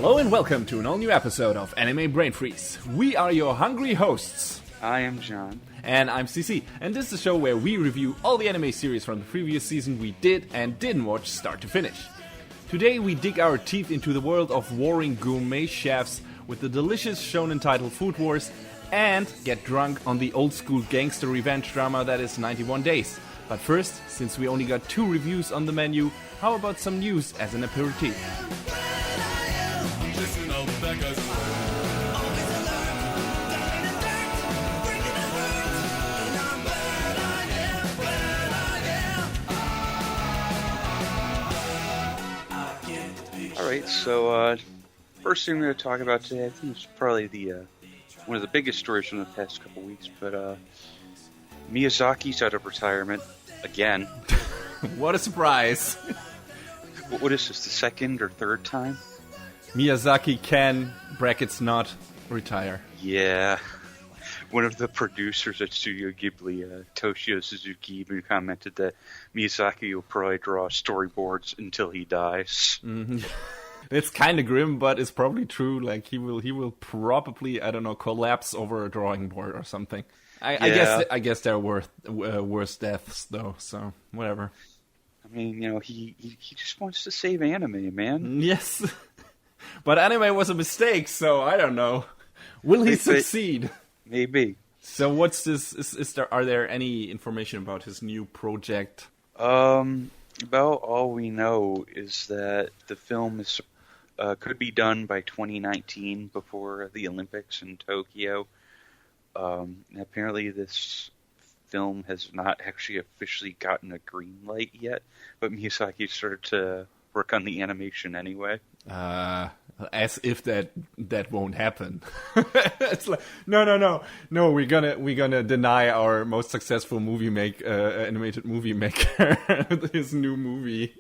Hello and welcome to an all-new episode of Anime Brain Freeze. We are your hungry hosts. I am John. And I'm CC, and this is a show where we review all the anime series from the previous season we did and didn't watch start to finish. Today we dig our teeth into the world of warring gourmet chefs with the delicious shonen title Food Wars and get drunk on the old-school gangster revenge drama that is 91 Days. But first, since we only got 2 reviews on the menu, how about some news as an aperitif? Alright, so first thing we're going to talk about today, I think it's probably the one of the biggest stories from the past couple weeks, but Miyazaki's out of retirement again. What a surprise! What is this, the second or third time? Miyazaki can, brackets not, retire. Yeah. One of the producers at Studio Ghibli, Toshio Suzuki, even commented that Miyazaki will probably draw storyboards until he dies. Mm-hmm. It's kind of grim, but it's probably true. Like he will probably, I don't know, collapse over a drawing board or something. I guess there are worse deaths though. So whatever. I mean, you know, he just wants to save anime, man. Yes, but anime was a mistake, so I don't know. Will he succeed? Maybe. So what's this? Are there any information about his new project? About all we know is that the film is could be done by 2019 before the Olympics in Tokyo. Apparently this film has not actually officially gotten a green light yet, but Miyazaki started to work on the animation anyway. As if that won't happen. It's like no. We're gonna deny our most successful animated movie maker his new movie.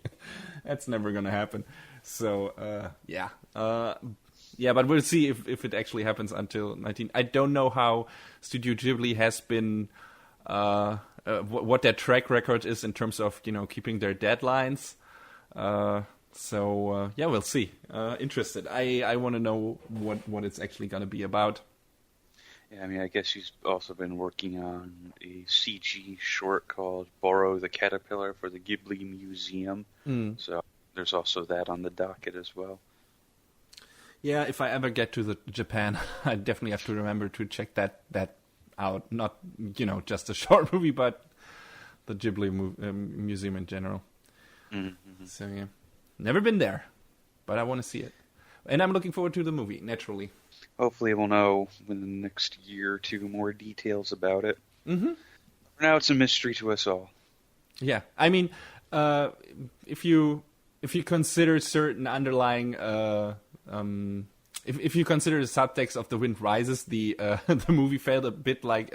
That's never gonna happen. So yeah, but we'll see if it actually happens until 19. I don't know how Studio Ghibli has been. What their track record is in terms of keeping their deadlines. So we'll see. Interested. I want to know what it's actually going to be about. Yeah, I mean, I guess he's also been working on a CG short called Borrow the Caterpillar for the Ghibli Museum. So there's also that on the docket as well. Yeah, if I ever get to Japan, I definitely have to remember to check that out. Not just a short movie, but the Ghibli Museum in general. Mm-hmm. So yeah. Never been there, but I want to see it. And I'm looking forward to the movie, naturally. Hopefully we'll know in the next year or two more details about it. Mm-hmm. For now, it's a mystery to us all. Yeah, I mean, if you consider certain underlying... If you consider the subtext of The Wind Rises, the movie felt a bit like,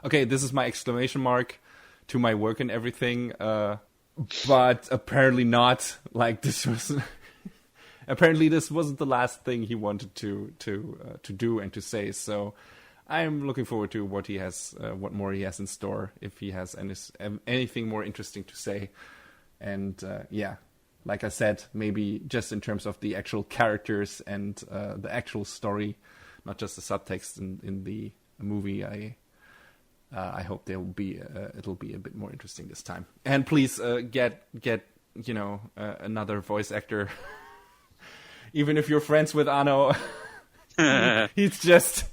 okay, this is my exclamation mark to my work and everything... but apparently not. Like this was, apparently this wasn't the last thing he wanted to do and to say. So I'm looking forward to what more he has in store. If he has anything more interesting to say, and like I said, maybe just in terms of the actual characters and the actual story, not just the subtext in the movie. I hope it'll be a bit more interesting this time. And please get another voice actor. Even if you're friends with Anno, it just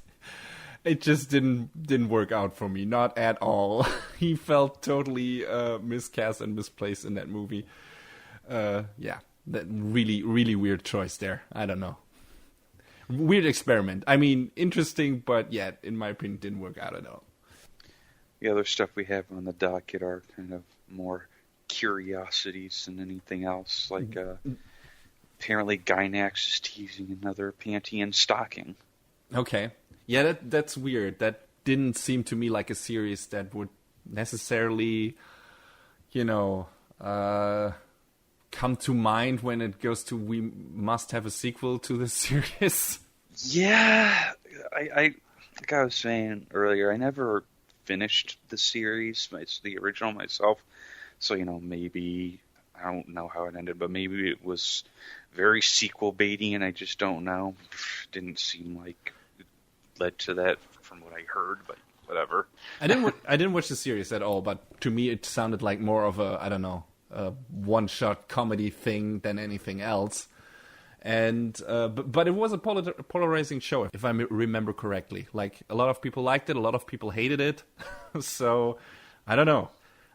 didn't work out for me, not at all. He felt totally miscast and misplaced in that movie. That really really weird choice there. I don't know. Weird experiment. I mean, interesting, but yet in my opinion didn't work out at all. The other stuff we have on the docket are kind of more curiosities than anything else. Like, apparently Gainax is teasing another Panty Stocking. Okay. Yeah, that's weird. That didn't seem to me like a series that would necessarily, come to mind when it goes to we must have a sequel to the series. Yeah, I like I was saying earlier, I never finished the series, it's the original myself, so maybe I don't know how it ended, but maybe it was very sequel baity, and I just don't know. Didn't seem like it led to that from what I heard, but whatever. I didn't watch the series at all, but to me it sounded like more of a, I don't know, a one-shot comedy thing than anything else. And but it was a polarizing show, if I remember correctly. Like, a lot of people liked it, a lot of people hated it. So I don't know.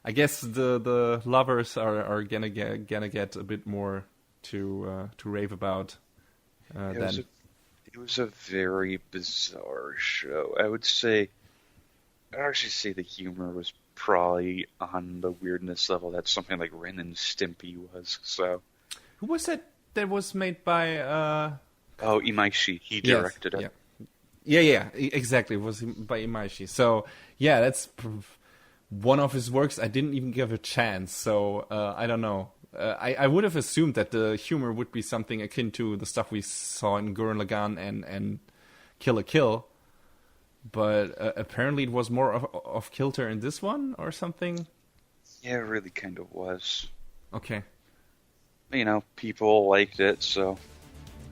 I guess the lovers are gonna get a bit more to rave about. It was a very bizarre show. I would actually say the humor was probably on the weirdness level that something like Ren and Stimpy was. So, who was that was made by? Imaishi. He directed it. Yeah, exactly. It was by Imaishi. So yeah, that's one of his works I didn't even give a chance. So I don't know. I would have assumed that the humor would be something akin to the stuff we saw in Gurren Lagann and Kill la Kill. But apparently it was more off kilter in this one or something. Yeah, it really kind of was. Okay. You know, people liked it, so.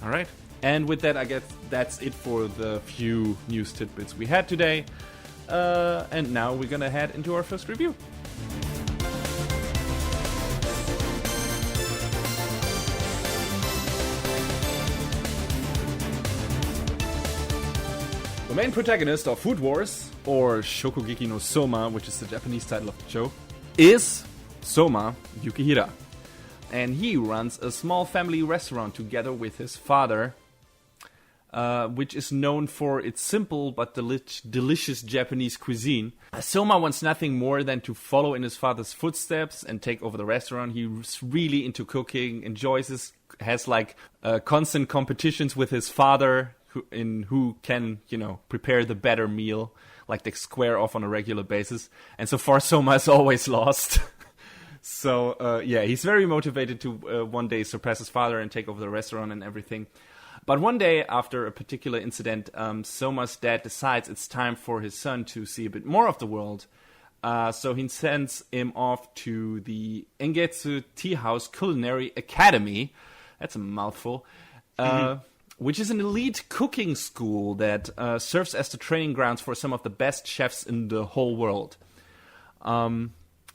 All right. And with that, I guess that's it for the few news tidbits we had today. And now we're going to head into our first review. The main protagonist of Food Wars, or Shokugeki no Soma, which is the Japanese title of the show, is Soma Yukihira. And he runs a small family restaurant together with his father, which is known for its simple but delicious Japanese cuisine. Soma wants nothing more than to follow in his father's footsteps and take over the restaurant. He's really into cooking, has like constant competitions with his father, who can, prepare the better meal, like they square off on a regular basis. And so far, Soma has always lost. So, he's very motivated to one day surpass his father and take over the restaurant and everything. But one day, after a particular incident, Soma's dad decides it's time for his son to see a bit more of the world. So he sends him off to the Engetsu Tea House Culinary Academy. That's a mouthful. Which is an elite cooking school that serves as the training grounds for some of the best chefs in the whole world.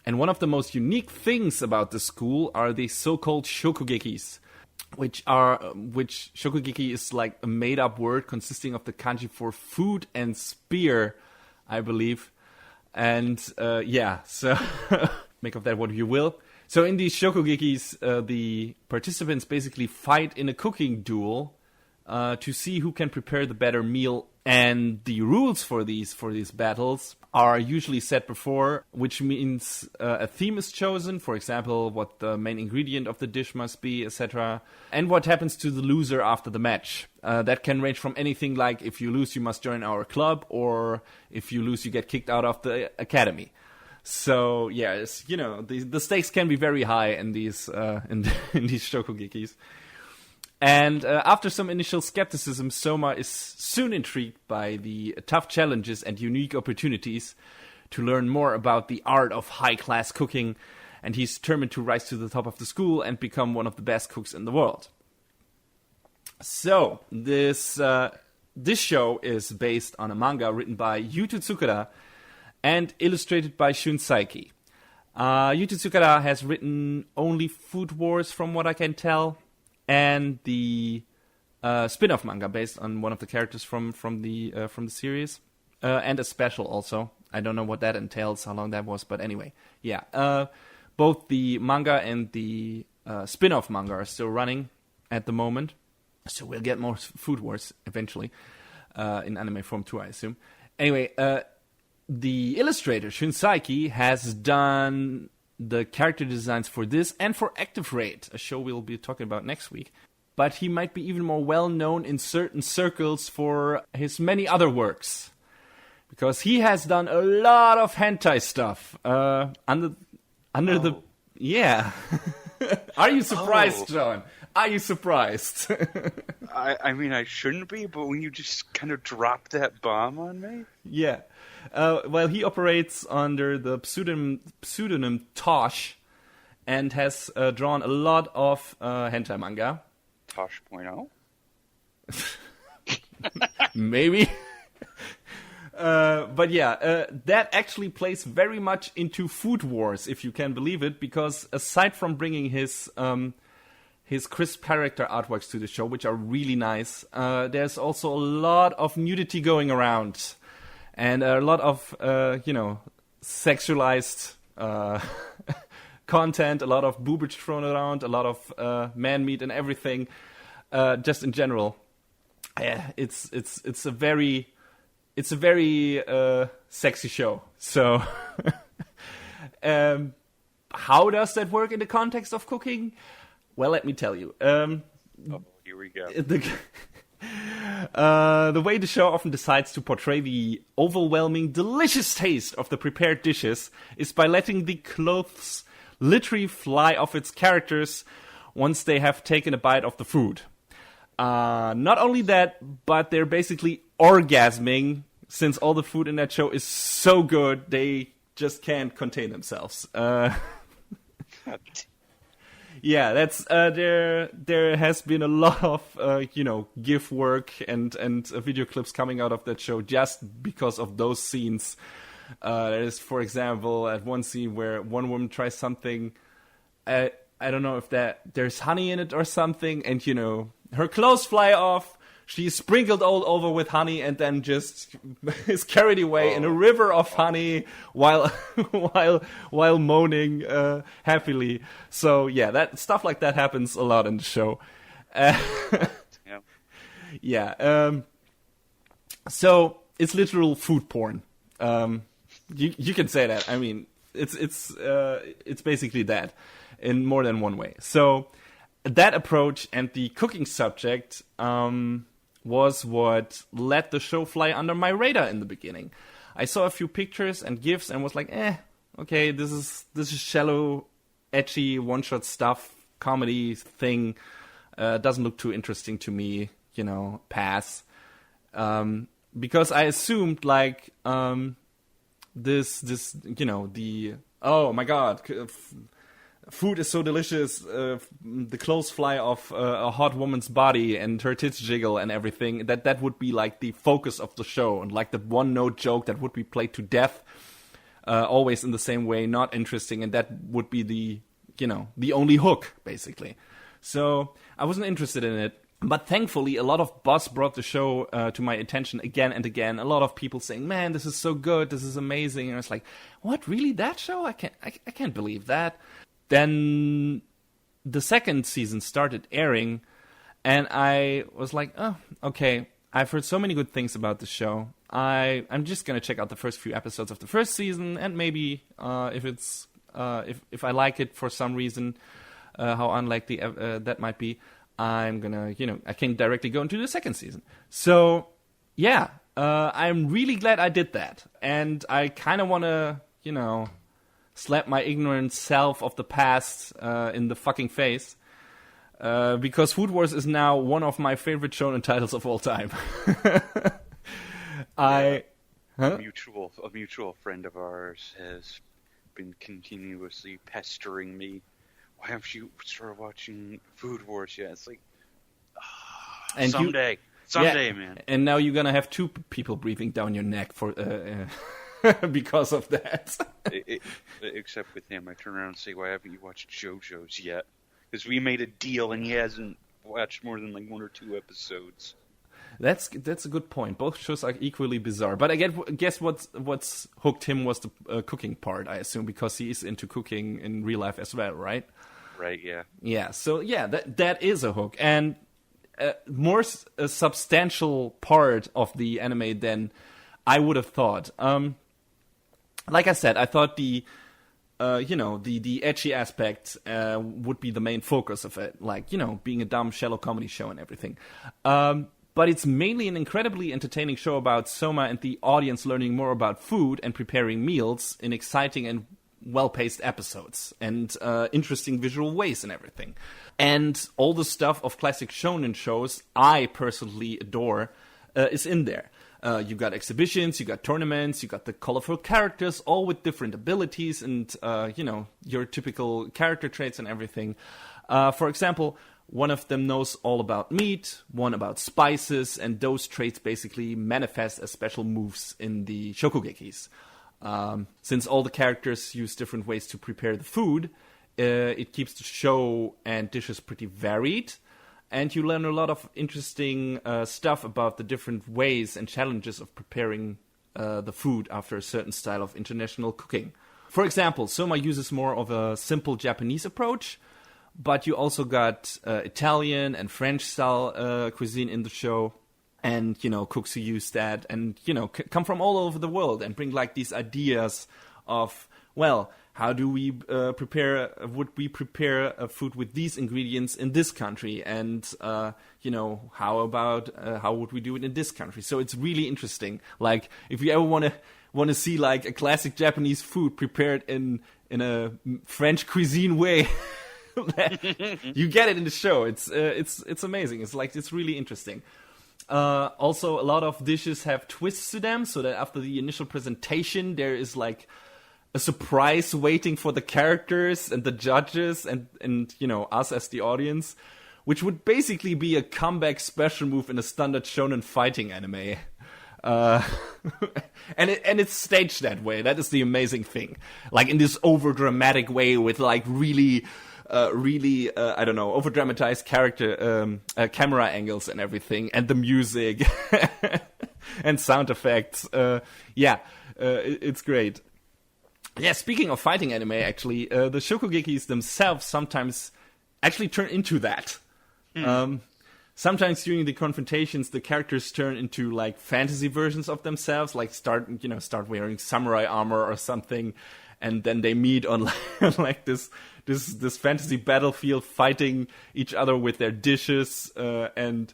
And one of the most unique things about the school are the so-called shokugekis, which shokugeki is like a made-up word consisting of the kanji for food and spear, I believe. And so make of that what you will. So in these shokugekis, the participants basically fight in a cooking duel to see who can prepare the better meal. And the rules for these battles are usually set before, which means a theme is chosen, for example, what the main ingredient of the dish must be, etc. And what happens to the loser after the match. That can range from anything like, if you lose, you must join our club, or if you lose, you get kicked out of the academy. So, the stakes can be very high in these in these shokugekis. And after some initial skepticism, Soma is soon intrigued by the tough challenges and unique opportunities to learn more about the art of high-class cooking, and he's determined to rise to the top of the school and become one of the best cooks in the world. So, this show is based on a manga written by Yuto Tsukura and illustrated by Shun Saiki. Yuto Tsukura has written only Food Wars, from what I can tell, and the spin-off manga based on one of the characters from the series, and a special also. I don't know what that entails, how long that was, but anyway, both the manga and the spin-off manga are still running at the moment, so we'll get more Food Wars eventually in anime form too, I assume. Anyway, the illustrator Shun Saiki has done the character designs for this and for Active Raid, a show we'll be talking about next week. But he might be even more well-known in certain circles for his many other works, because he has done a lot of hentai stuff under the... Yeah. Are you surprised, John? Are you surprised? I mean, I shouldn't be, but when you just kind of dropped that bomb on me? Yeah. Well, he operates under the pseudonym Tosh and has drawn a lot of hentai manga. Tosh.0? Maybe. But yeah, that actually plays very much into Food Wars, if you can believe it, because aside from bringing his crisp character artworks to the show, which are really nice, there's also a lot of nudity going around, and a lot of sexualized content, a lot of boobage thrown around, a lot of man meat and everything, just in general. Yeah, it's a very sexy show. So, how does that work in the context of cooking? Well, let me tell you. Here we go. The way the show often decides to portray the overwhelming, delicious taste of the prepared dishes is by letting the clothes literally fly off its characters once they have taken a bite of the food. Not only that, but they're basically orgasming, since all the food in that show is so good, they just can't contain themselves. Yeah, that's there has been a lot of GIF work and video clips coming out of that show just because of those scenes. There is, for example, at one scene where one woman tries something. I don't know if there's honey in it or something, and her clothes fly off. She's sprinkled all over with honey, and then just is carried away in a river of honey while moaning happily. So yeah, that stuff like that happens a lot in the show. Yeah. So it's literal food porn. You can say that. I mean, it's basically that in more than one way. So that approach and the cooking subject was what let the show fly under my radar in the beginning. I saw a few pictures and GIFs and was like, okay, this is shallow, edgy, one-shot stuff, comedy thing. Doesn't look too interesting to me, pass. Because I assumed like this oh my god, food is so delicious, the clothes fly off a hot woman's body and her tits jiggle and everything, that would be like the focus of the show, and like the one-note joke that would be played to death, always in the same way, not interesting, and that would be the only hook, basically. So I wasn't interested in it. But thankfully, a lot of buzz brought the show to my attention again and again. A lot of people saying, "Man, this is so good. This is amazing." And I was like, "What? Really? That show? I can't believe that." Then the second season started airing, and I was like, "Oh, okay. I've heard so many good things about the show. I'm just gonna check out the first few episodes of the first season, and maybe if I like it for some reason, how unlikely that might be." I'm gonna, I can directly go into the second season. So, yeah, I'm really glad I did that. And I kind of want to, slap my ignorant self of the past in the fucking face. Because Food Wars is now one of my favorite shonen titles of all time. A mutual friend of ours has been continuously pestering me. Why haven't you started watching Food Wars yet? It's like, someday, man. And now you're gonna have two people breathing down your neck for because of that. Except with him, I turn around and say, "Why haven't you watched JoJo's yet?" Because we made a deal, and he hasn't watched more than like 1 or 2 episodes. That's a good point. Both shows are equally bizarre, but I guess what's hooked him was the cooking part. I assume because he is into cooking in real life as well, right? Right. Yeah. Yeah. So yeah, that is a hook, and a substantial part of the anime than I would have thought. Like I said, I thought the edgy aspect would be the main focus of it, like being a dumb shallow comedy show and everything. But it's mainly an incredibly entertaining show about Soma and the audience learning more about food and preparing meals in exciting and well-paced episodes and interesting visual ways and everything. And all the stuff of classic shonen shows I personally adore is in there. You got exhibitions, you got tournaments, you got the colorful characters, all with different abilities and, your typical character traits and everything. For example, One of them knows all about meat, one about spices, and those traits basically manifest as special moves in the shokugekis. Since all the characters use different ways to prepare the food, it keeps the show and dishes pretty varied, and you learn a lot of interesting stuff about the different ways and challenges of preparing the food after a certain style of international cooking. For example, Soma uses more of a simple Japanese approach, but you also got Italian and French style cuisine in the show, and cooks who use that, and come from all over the world and bring like these ideas of, well, how do we would we prepare a food with these ingredients in this country, and how would we do it in this country? So it's really interesting. Like if you ever want to see like a classic Japanese food prepared in a French cuisine way. You get it in the show. It's amazing. It's really interesting. Also, a lot of dishes have twists to them, so that after the initial presentation, there is like a surprise waiting for the characters and the judges and us as the audience, which would basically be a comeback special move in a standard shonen fighting anime. And it's staged that way. That is the amazing thing. Like in this over dramatic way with like really over dramatized camera angles and everything, and the music and sound effects. It's great. Yeah, speaking of fighting anime, actually, the shokugekis themselves sometimes actually turn into that. Sometimes during the confrontations, the characters turn into like fantasy versions of themselves, like start wearing samurai armor or something, and then they meet on like this fantasy battlefield, fighting each other with their dishes and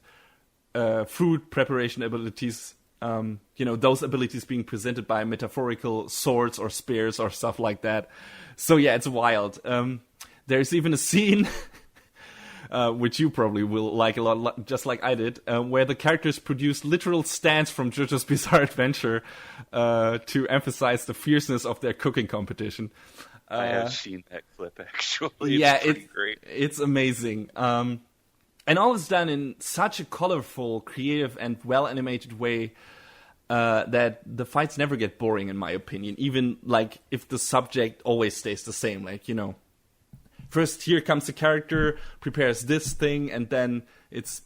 food preparation abilities. Those abilities being presented by metaphorical swords or spears or stuff like that. So yeah, it's wild. There's even a scene which you probably will like a lot, just like I did, where the characters produce literal stands from JoJo's Bizarre Adventure to emphasize the fierceness of their cooking competition. I have seen that clip, actually. It's pretty great. It's amazing. And all is done in such a colorful, creative, and well-animated way that the fights never get boring, in my opinion. Even, like, if the subject always stays the same. Like, first here comes the character, prepares this thing, and then it's,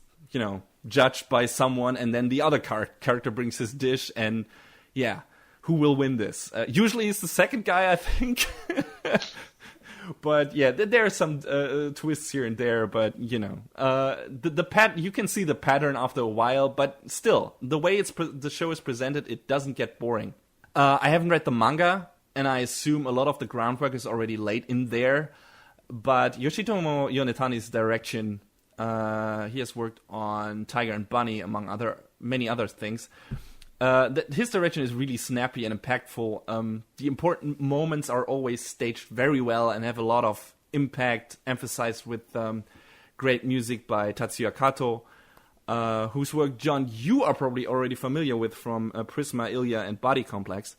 judged by someone, and then the other character brings his dish, and, yeah, who will win this? Usually it's the second guy, I think. But yeah, there are some twists here and there, but you can see the pattern after a while. But still, the way the show is presented, it doesn't get boring. I haven't read the manga, and I assume a lot of the groundwork is already laid in there. But Yoshitomo Yonetani's direction, he has worked on Tiger and Bunny, among many other things. His direction is really snappy and impactful. The important moments are always staged very well and have a lot of impact, emphasized with great music by Tatsuya Kato, whose work, John, you are probably already familiar with from Prisma, Ilya, and Body Complex.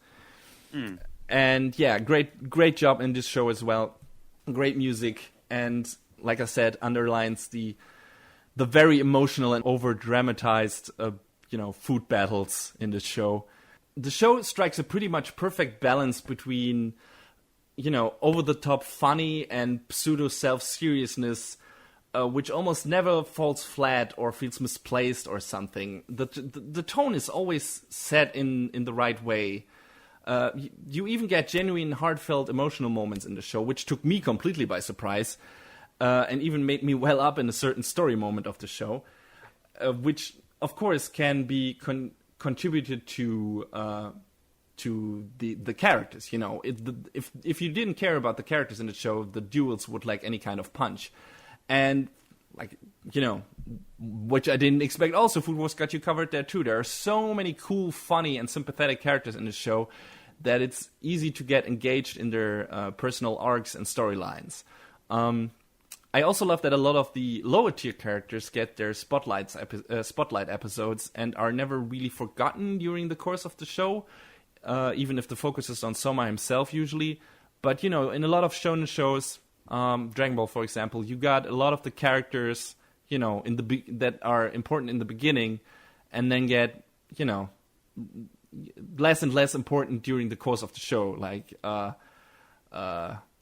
And yeah, great job in this show as well. Great music, and like I said, underlines the very emotional and over-dramatized food battles in the show. The show strikes a pretty much perfect balance between, over-the-top funny and pseudo self-seriousness, which almost never falls flat or feels misplaced or something. The tone is always set in the right way. You even get genuine, heartfelt, emotional moments in the show, which took me completely by surprise, and even made me well up in a certain story moment of the show, which of course can be contributed to the characters. If you didn't care about the characters in the show, the duels would lack any kind of punch. And which I didn't expect. Also, Food Wars got you covered there too. There are so many cool, funny, and sympathetic characters in the show that it's easy to get engaged in their personal arcs and storylines. I also love that a lot of the lower tier characters get their spotlight episodes and are never really forgotten during the course of the show, even if the focus is on Soma himself usually. But in a lot of shonen shows, Dragon Ball, for example, you got a lot of the characters, that are important in the beginning, and then get, less and less important during the course of the show, like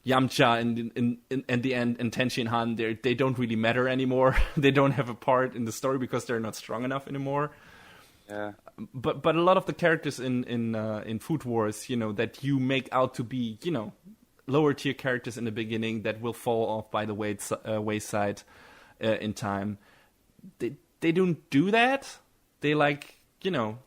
Yamcha in the end, and Tenchi and Han, they don't really matter anymore. They don't have a part in the story because they're not strong enough anymore. Yeah. But a lot of the characters in Food Wars, that you make out to be, lower tier characters in the beginning that will fall off by the wayside in time. They don't do that. They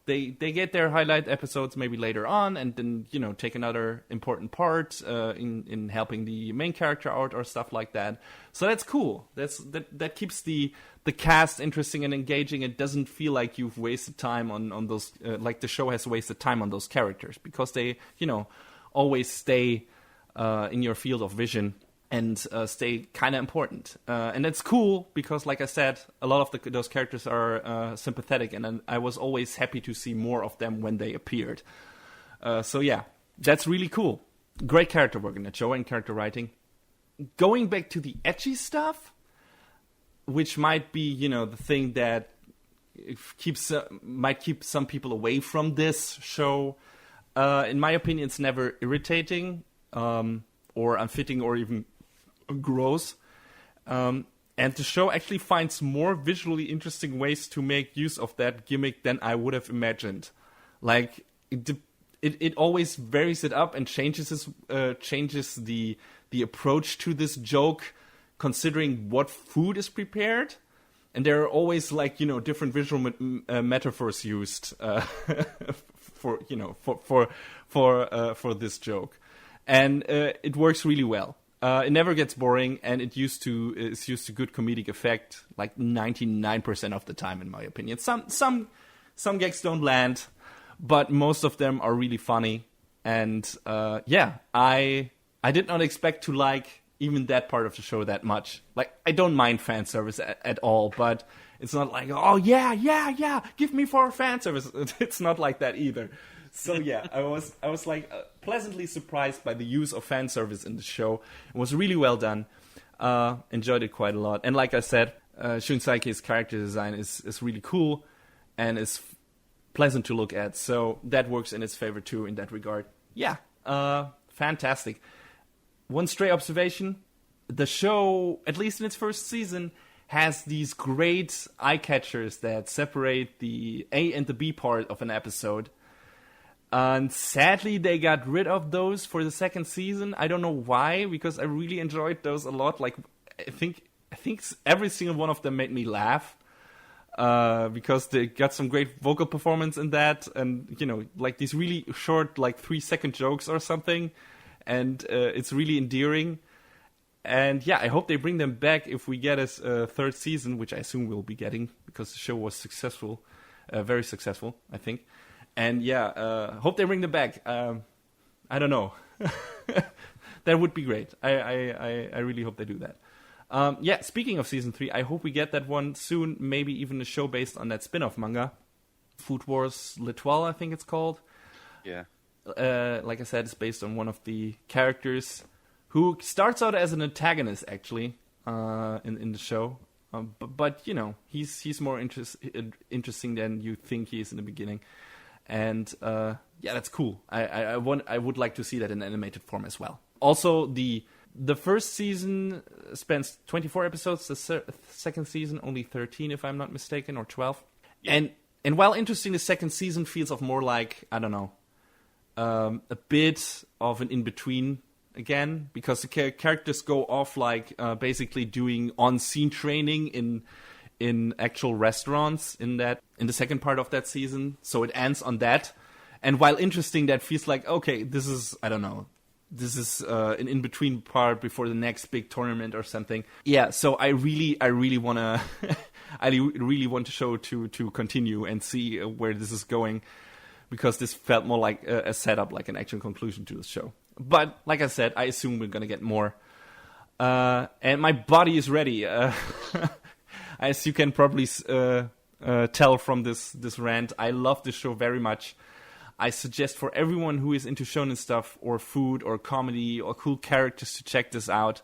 they get their highlight episodes maybe later on, and then take another important part in helping the main character out or stuff like that. So that's cool. That keeps the cast interesting and engaging. It doesn't feel like you've wasted time on those, like the show has wasted time on those characters, because they always stay in your field of vision and stay kind of important. And that's cool because, like I said, a lot of those characters are sympathetic, and I was always happy to see more of them when they appeared. So yeah, that's really cool. Great character work in that show and character writing. Going back to the ecchi stuff, which might be, the thing that might keep some people away from this show. In my opinion, it's never irritating or unfitting or even gross. And the show actually finds more visually interesting ways to make use of that gimmick than I would have imagined. Like, it always varies it up and changes the approach to this joke, considering what food is prepared. And there are always different visual metaphors used for this joke, and it works really well. It never gets boring, and it's used to good comedic effect, like 99% of the time, in my opinion. Some gags don't land, but most of them are really funny. And I did not expect to like even that part of the show that much. Like, I don't mind fan service at all, but it's not like, oh yeah, give me more fan service. It's not like that either. So yeah, I was pleasantly surprised by the use of fan service in the show. It was really well done. Enjoyed it quite a lot. And like I said, Shunsaiki's character design is really cool and is pleasant to look at. So that works in its favor too in that regard. Yeah, fantastic. One stray observation: the show, at least in its first season, has these great eye catchers that separate the A and the B part of an episode. And sadly, they got rid of those for the second season. I don't know why, because I really enjoyed those a lot. Like, I think every single one of them made me laugh, because they got some great vocal performance in that, and like these really short, like 3-second jokes or something, and it's really endearing. And yeah, I hope they bring them back if we get a third season, which I assume we'll be getting because the show was successful, very successful, I think. And yeah, hope they bring them back. I don't know. That would be great. I really hope they do that. Yeah, speaking of season 3, I hope we get that one soon. Maybe even a show based on that spin-off manga, Food Wars L'Etoile, I think it's called. Yeah. Like I said, it's based on one of the characters who starts out as an antagonist, actually, in the show. But he's more interesting than you think he is in the beginning. And yeah, that's cool. I would like to see that in animated form as well. Also, the first season spans 24 episodes. The second season only 13, if I'm not mistaken, or 12. Yeah. And while interesting, the second season feels of more like, I don't know, a bit of an in between again, because the characters go off like basically doing on-scene training in actual restaurants in the second part of that season. So it ends on that. And while interesting, that feels like, okay, this is, I don't know, this is an in-between part before the next big tournament or something. Yeah, so I really want to I really want the show to continue and see where this is going, because this felt more like a setup, like an actual conclusion to the show. But like I said, I assume we're going to get more. And my body is ready. As you can probably tell from this rant, I love this show very much. I suggest for everyone who is into shonen stuff or food or comedy or cool characters to check this out.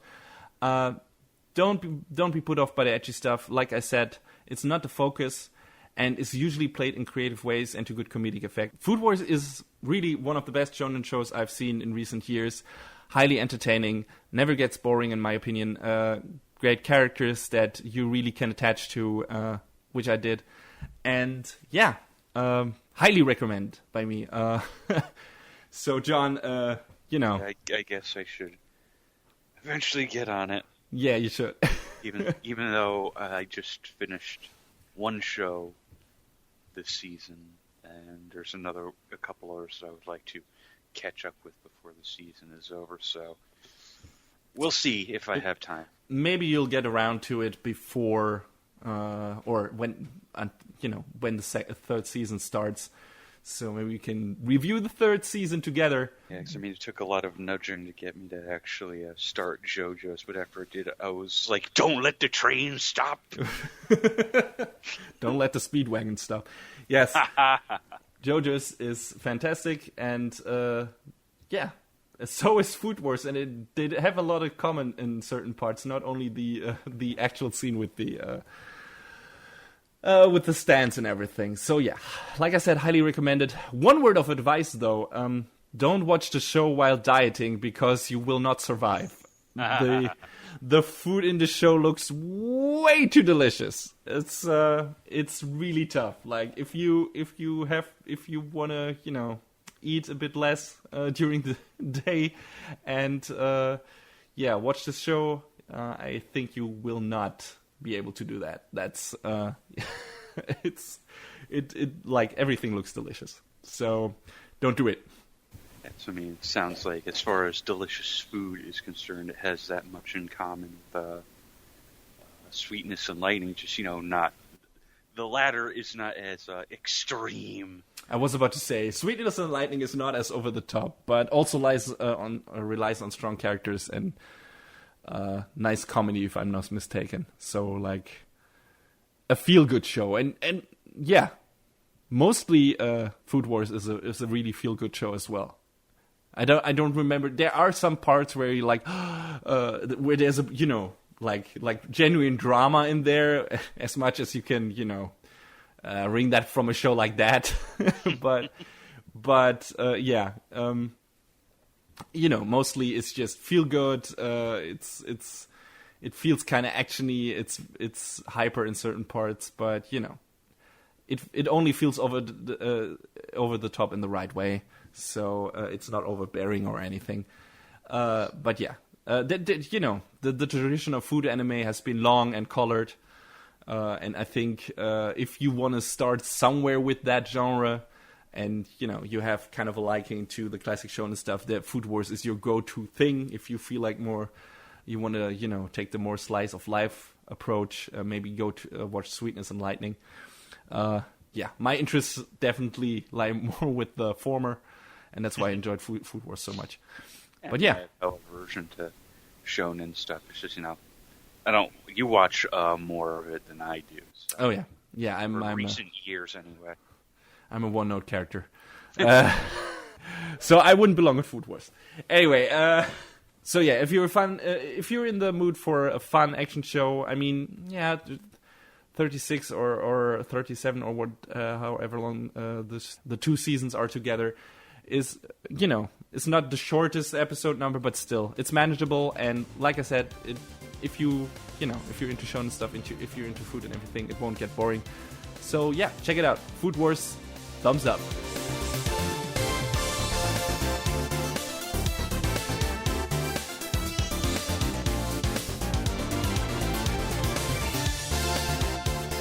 Don't be put off by the edgy stuff. Like I said, it's not the focus, and is usually played in creative ways and to good comedic effect. Food Wars is really one of the best shonen shows I've seen in recent years. Highly entertaining, never gets boring in my opinion. Great characters that you really can attach to, which I did. And yeah, highly recommend by me. So John, you know. I guess I should eventually get on it. Yeah, you should. even though I just finished one show this season, and there's a couple others that I would like to catch up with before the season is over. So we'll see if I have time. Maybe you'll get around to it before, or when when the third season starts. So maybe we can review the third season together. Yeah, because it took a lot of nudging to get me to actually start JoJo's, but after I did, I was like, don't let the train stop. Don't let the speedwagon stop. Yes. JoJo's is fantastic, and yeah, so is Food Wars, and they have a lot of common in certain parts, not only the actual scene with the stands and everything. So yeah, like I said, highly recommended. One word of advice though, don't watch the show while dieting because you will not survive. The food in the show looks way too delicious. It's really tough. Like if you wanna, eat a bit less during the day and watch the show, I think you will not be able to do that. That's it like everything looks delicious. So don't do it. Yes, it sounds like as far as delicious food is concerned, it has that much in common with sweetness and lightning. Just not the latter is not as extreme. I was about to say sweetness and lightning is not as over the top, but also relies on strong characters and nice comedy, if I'm not mistaken. So like a feel good show, and yeah, mostly Food Wars is a really feel good show as well. I don't remember. There are some parts where you like where there's a like genuine drama in there, as much as you can wring that from a show like that. but yeah. Mostly it's just feel good. It feels kind of actiony. It's hyper in certain parts, but it only feels over the top in the right way. So it's not overbearing or anything. But yeah, the tradition of food anime has been long and colored, and I think if you want to start somewhere with that genre, and you have kind of a liking to the classic shonen stuff, that Food Wars is your go-to thing. If you feel like you want to take the more slice of life approach, maybe go to watch Sweetness and Lightning. Yeah, my interests definitely lie more with the former, and that's why I enjoyed Food Wars so much. But yeah, I have a aversion to shonen stuff. It's just you watch more of it than I do. So. Oh yeah. I'm recent years anyway. I'm a one-note character. So I wouldn't belong in Food Wars. Anyway, so yeah, if you're in the mood for a fun action show, 36 or 37 or what, however long the two seasons are together, is it's not the shortest episode number, but still it's manageable. And like I said, if you're into shonen stuff, if you're into food and everything, it won't get boring. So yeah, check it out. Food Wars, thumbs up.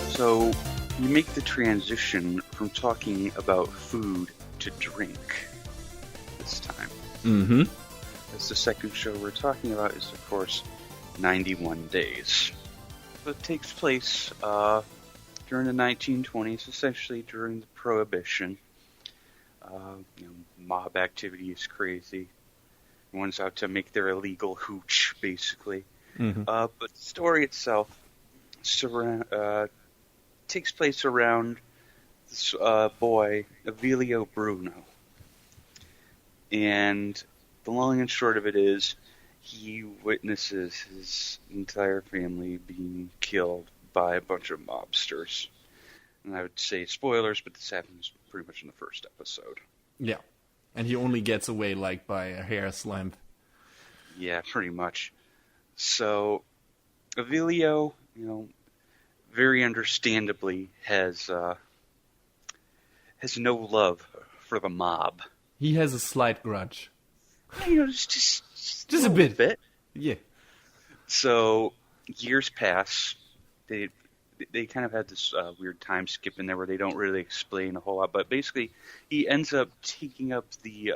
So you make the transition from talking about food to drink this time. Mm-hmm. As the second show we're talking about is, of course, 91 Days. It takes place during the 1920s, essentially during the Prohibition. Mob activity is crazy. Everyone's out to make their illegal hooch, basically. Mm-hmm. But the story itself takes place around this boy, Avilio Bruno. And the long and short of it is, he witnesses his entire family being killed by a bunch of mobsters. And I would say spoilers, but this happens pretty much in the first episode. Yeah. And he only gets away like by a hair's length. Yeah, pretty much. So, Avilio, very understandably has no love for the mob. He has a slight grudge. Just a bit. Yeah. So, years pass. They kind of had this weird time skip in there where they don't really explain a whole lot. But basically, he ends up taking up the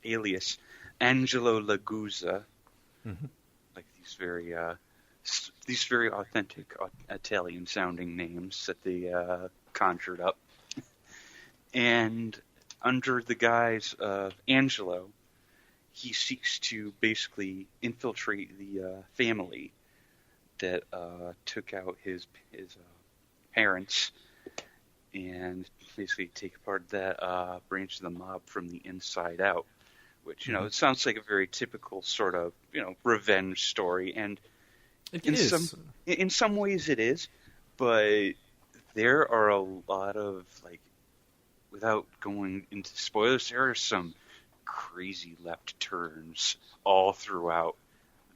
alias Angelo Laguzza, like these very authentic Italian-sounding names that they conjured up. And under the guise of Angelo, he seeks to basically infiltrate the family that took out his parents and basically take apart that branch of the mob from the inside out. Which, it sounds like a very typical sort of, revenge story. And in some ways it is, but there are a lot of, without going into spoilers, there are some crazy left turns all throughout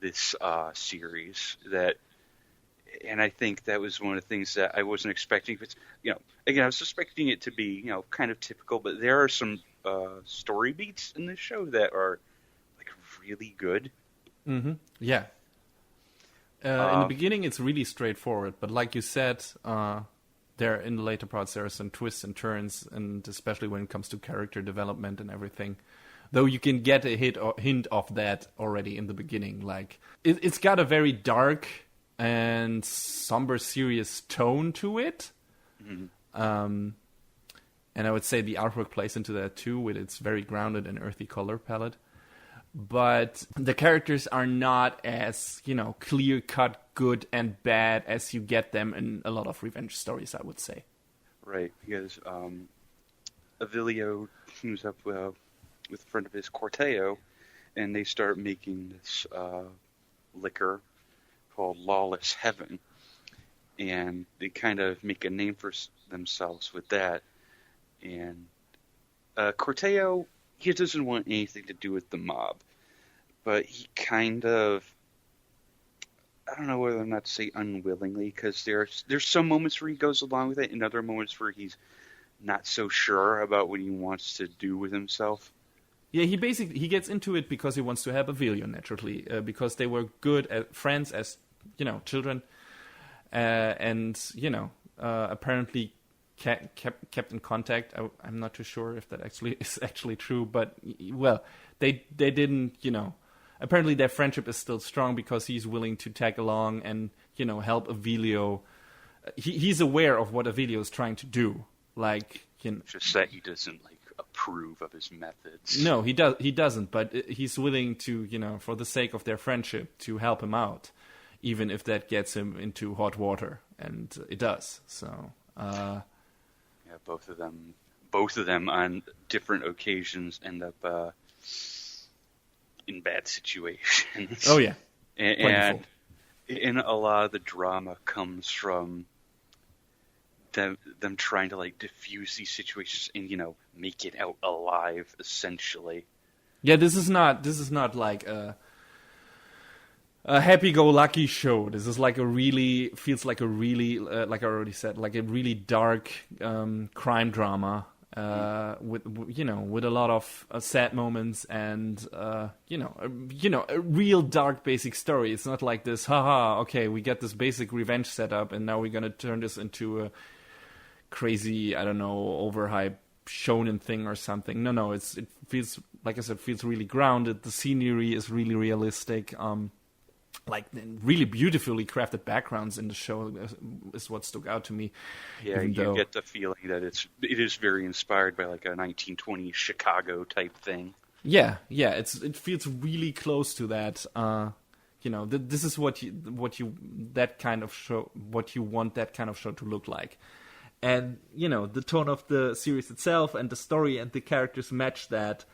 this series and I think that was one of the things that I wasn't expecting. It's, again, I was expecting it to be, kind of typical, but there are some story beats in this show that are really good. Mm-hmm. Yeah. In the beginning, it's really straightforward, but like you said, there in the later parts there are some twists and turns, and especially when it comes to character development and everything. Though you can get a hint of that already in the beginning. It's got a very dark and somber, serious tone to it. Mm-hmm. And I would say the artwork plays into that too, with its very grounded and earthy color palette. But the characters are not as, clear-cut good and bad as you get them in a lot of revenge stories, I would say. Right, because Avilio teams up with a friend of his, Corteo, and they start making this liquor called Lawless Heaven. And they kind of make a name for themselves with that. And Corteo, he doesn't want anything to do with the mob. But he kind of, I don't know whether or not to say unwillingly, because there's some moments where he goes along with it, and other moments where he's not so sure about what he wants to do with himself. Yeah, he gets into it because he wants to help Avilio, naturally, because they were good friends as, children, and, apparently kept in contact. I'm not too sure if that is actually true, but, well, they didn't, apparently their friendship is still strong because he's willing to tag along and, help Avilio. He's aware of what Avilio is trying to do, Just that he doesn't, approve of his methods. No, he doesn't, but he's willing to, for the sake of their friendship, to help him out, even if that gets him into hot water, and it does. So, yeah, both of them on different occasions end up in bad situations. Oh yeah, and a lot of the drama comes from them trying to diffuse these situations and make it out alive, essentially. Yeah, this is not like a happy-go-lucky show. This is like feels like a really like I already said, like a really dark crime drama with a lot of sad moments and a real dark basic story. It's not like this, haha, okay, we get this basic revenge setup and now we're gonna turn this into a crazy, I don't know, overhyped shonen thing or something. No, it feels, like I said, feels really grounded. The scenery is really realistic. Really beautifully crafted backgrounds in the show is what stuck out to me. Yeah, you get the feeling that it is very inspired by a 1920s Chicago type thing. Yeah, it feels really close to that. This is what you want that kind of show to look like. And, the tone of the series itself and the story and the characters match that.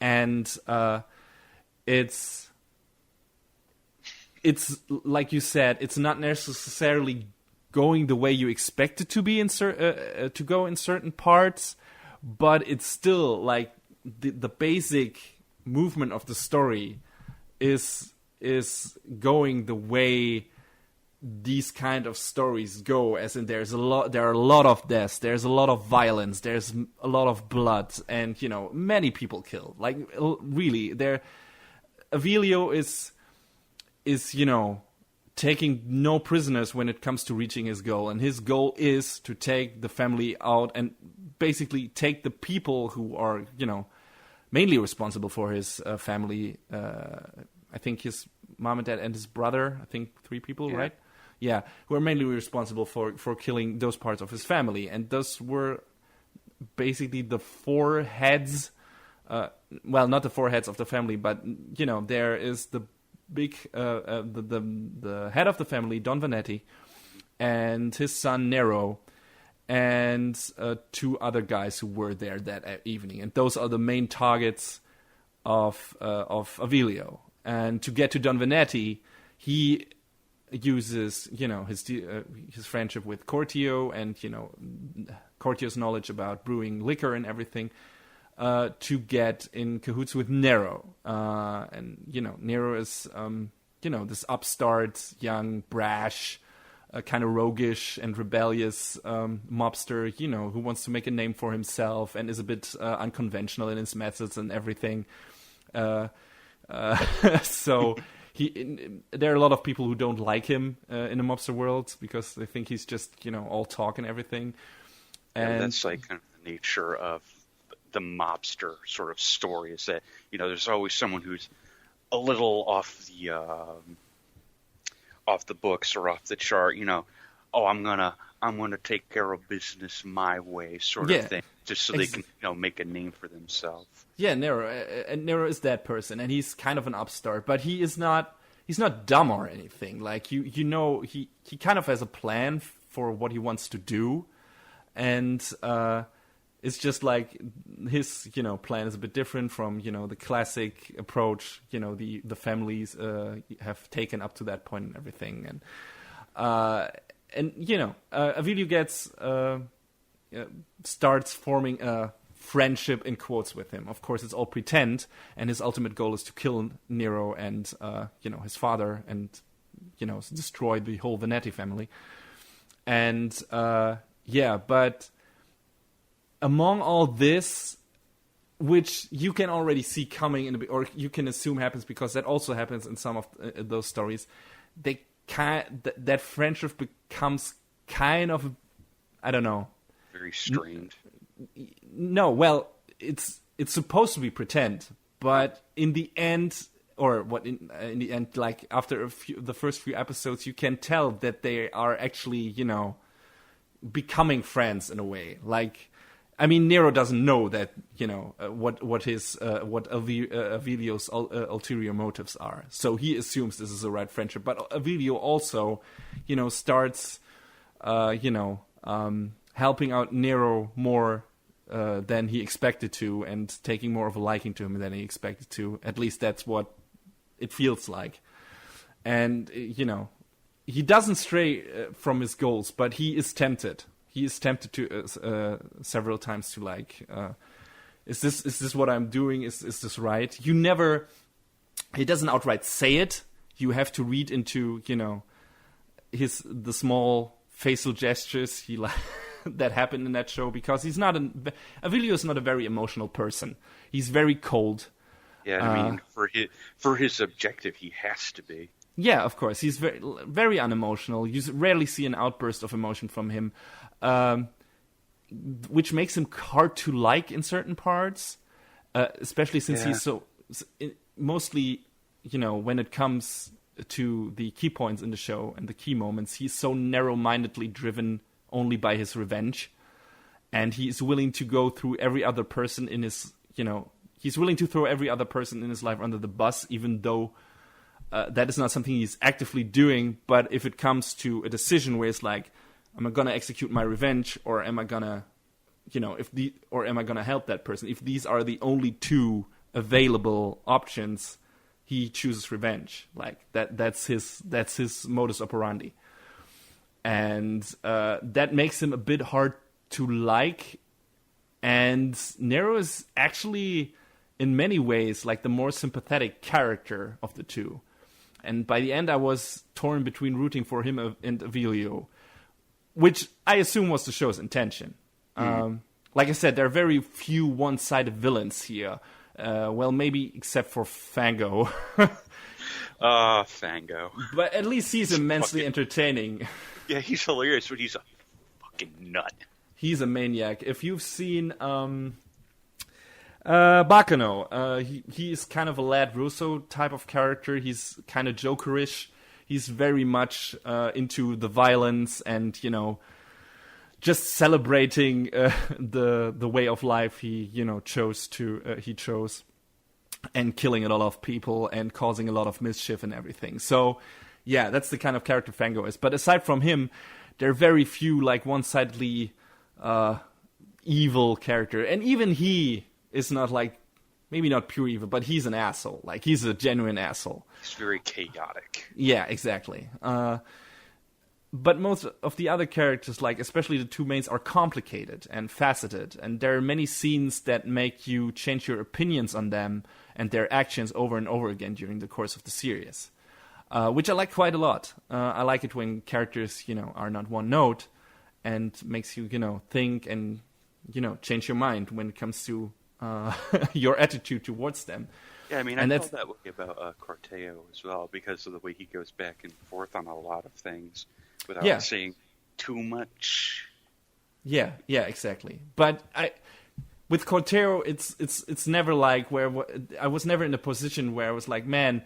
And it's it's like you said, it's not necessarily going the way you expect it to be to go in certain parts, but it's still like the basic movement of the story is going the way these kind of stories go, as in there are a lot of deaths, there's a lot of violence, there's a lot of blood, and many people killed. Like really, Avilio is taking no prisoners when it comes to reaching his goal, and his goal is to take the family out and basically take the people who are mainly responsible for his family. I think his mom and dad and his brother. I think 3 people, right? Yeah, who are mainly responsible for killing those parts of his family, and those were basically the 4 heads. Well, not the 4 heads of the family, but there is the big the head of the family, Don Vanetti, and his son Nero, and 2 other guys who were there that evening, and those are the main targets of Avilio. And to get to Don Vanetti, he uses his friendship with Cortio and Cortio's knowledge about brewing liquor and everything to get in cahoots with Nero. And Nero is this upstart, young, brash, kind of roguish and rebellious mobster, who wants to make a name for himself and is a bit unconventional in his methods and everything. So there are a lot of people who don't like him in the mobster world because they think he's just all talk and everything. And that's like kind of the nature of the mobster sort of story, is that there's always someone who's a little off the books or off the chart. I'm gonna take care of business my way, sort of thing, just so they can make a name for themselves. Yeah, Nero is that person, and he's kind of an upstart, but he's not dumb or anything. Like he kind of has a plan for what he wants to do, and it's just like his plan is a bit different from the classic approach the families have taken up to that point and everything, and Avilio gets starts forming a friendship in quotes with him. Of course, it's all pretend, and his ultimate goal is to kill Nero and his father and destroy the whole Vanetti family. And but among all this, which you can already see coming or you can assume happens because that also happens in some of those stories, that friendship becomes kind of, I don't know, very strained. No, well, it's supposed to be pretend, but in the end, in the end, like after the first few episodes, you can tell that they are actually, becoming friends in a way. Like, I mean, Nero doesn't know that, what Avilio's ulterior motives are, so he assumes this is the right friendship. But Avilio also, starts, helping out Nero more than he expected to, and taking more of a liking to him than he expected to. At least that's what it feels like. And, he doesn't stray from his goals, but he is tempted. He is tempted to several times to like, is this what I'm doing? Is this right? He doesn't outright say it. You have to read into, the small facial gestures that happen in that show, because Avilio is not a very emotional person. He's very cold. Yeah, I mean, for his objective, he has to be. Yeah, of course. He's very, very unemotional. You rarely see an outburst of emotion from him, which makes him hard to like in certain parts, especially since he's so mostly, when it comes to the key points in the show and the key moments, he's so narrow-mindedly driven only by his revenge, and he is willing to go through every other person in his, he's willing to throw every other person in his life under the bus, even though that is not something he's actively doing. But if it comes to a decision where it's like, am I gonna execute my revenge, or am I gonna, or am I gonna help that person? If these are the only 2 available options, he chooses revenge. Like that's his modus operandi. And that makes him a bit hard to like. And Nero is actually, in many ways, like the more sympathetic character of the two. And by the end, I was torn between rooting for him and Avilio, which I assume was the show's intention. Like I said, there are very few one-sided villains here. Well, maybe except for Fango. Fango. But at least he's immensely entertaining. Yeah, he's hilarious, but he's a fucking nut. He's a maniac. If you've seen Bacano, he is kind of a Lad Russo type of character. He's kind of jokerish. He's very much into the violence and, just celebrating the way of life he chose, and killing a lot of people and causing a lot of mischief and everything. So, yeah, that's the kind of character Fango is. But aside from him, there are very few like one-sidedly evil character, and even he is not like, maybe not pure evil, but he's an asshole. Like, he's a genuine asshole. He's very chaotic. Yeah, exactly. But most of the other characters, like especially the two mains, are complicated and faceted, and there are many scenes that make you change your opinions on them and their actions over and over again during the course of the series, which I like quite a lot. I like it when characters, are not one note, and makes you, think and, change your mind when it comes to your attitude towards them. Yeah, I mean, I felt that way about Corteo as well, because of the way he goes back and forth on a lot of things without saying too much. Yeah, exactly. But with Corteo, it's never like where I was never in a position where I was like, man,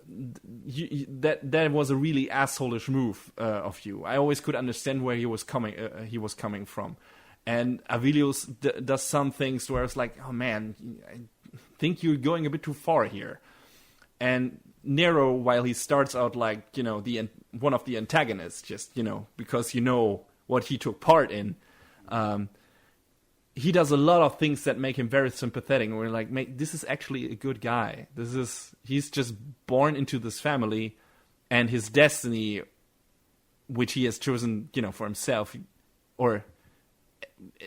that was a really asshole-ish move of you. I always could understand where he was coming from. And Avilios does some things where it's like, oh man, I think you're going a bit too far here. And Nero, while he starts out like, one of the antagonists, just, because what he took part in, he does a lot of things that make him very sympathetic. And we're like, mate, this is actually a good guy. He's just born into this family, and his destiny, which he has chosen, for himself, or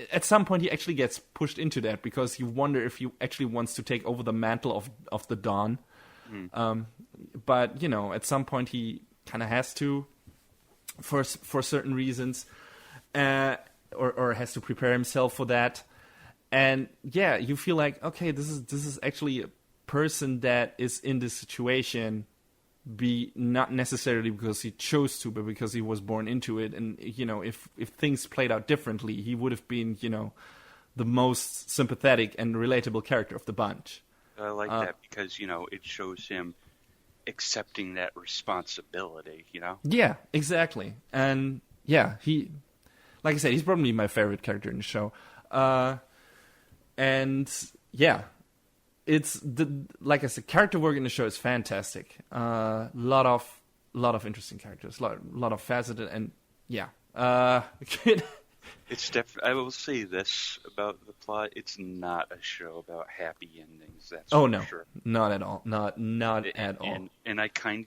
at some point he actually gets pushed into that, because you wonder if he actually wants to take over the mantle of the Dawn. But, at some point he kind of has to, for certain reasons, or has to prepare himself for that. And yeah, you feel like, okay, this is actually a person that is in this situation, not necessarily because he chose to, but because he was born into it. And, if things played out differently, he would have been, the most sympathetic and relatable character of the bunch. I like that because, it shows him accepting that responsibility, Yeah, exactly. And yeah, like I said, he's probably my favorite character in the show. And yeah, like I said, character work in the show is fantastic. Lot of interesting characters, lot of faceted, and yeah. It's definitely. I will say this about the plot: it's not a show about happy endings. That's sure. Not at all. Not at all. And I kind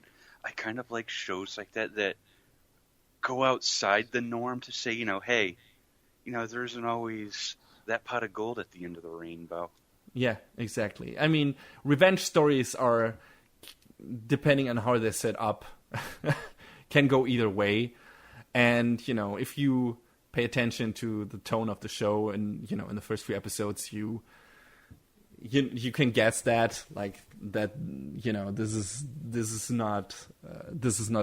of like shows like that go outside the norm to say, hey, there isn't always that pot of gold at the end of the rainbow. Yeah, exactly. I mean, revenge stories are, depending on how they're set up, can go either way. And, if you pay attention to the tone of the show and, in the first few episodes, you can guess that, like, that, this is not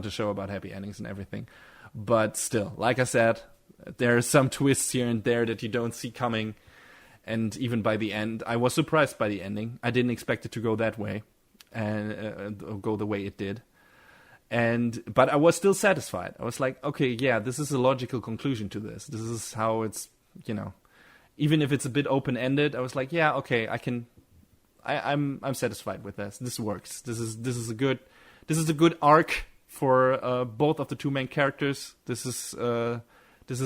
a show about happy endings and everything. But still, like I said, there are some twists here and there that you don't see coming. And even by the end, I was surprised by the ending. I didn't expect it to go that way and go the way it did. But I was still satisfied. I was like, okay, yeah, this is a logical conclusion to this. This is how it's, even if it's a bit open-ended, I was like, yeah, okay, I'm satisfied with this. This works. This is a good arc for both of the two main characters. This is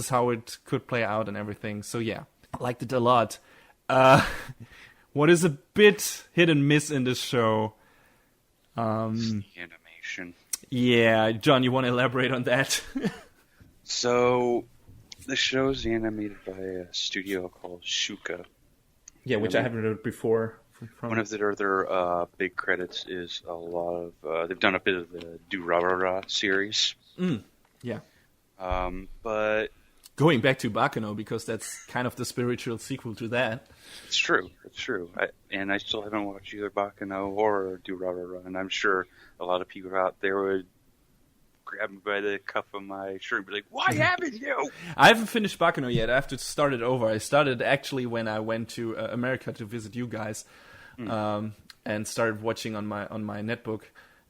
how it could play out and everything. So yeah, I liked it a lot. What is a bit hit and miss in this show The animation. Yeah, John, you want to elaborate on that? So, the show's animated by a studio called Shuka. Yeah, which I haven't heard before. One of their other big credits is a lot of... they've done a bit of the Durarara series. Yeah. But... Going back to Baccano, because that's kind of the spiritual sequel to that. It's true. I still haven't watched either Baccano or Durarara, and I'm sure a lot of people out there would grab me by the cuff of my shirt and be like, "Why haven't you?" I haven't finished Baccano yet. I have to start it over. I started actually when I went to America to visit you guys, and started watching on my netbook.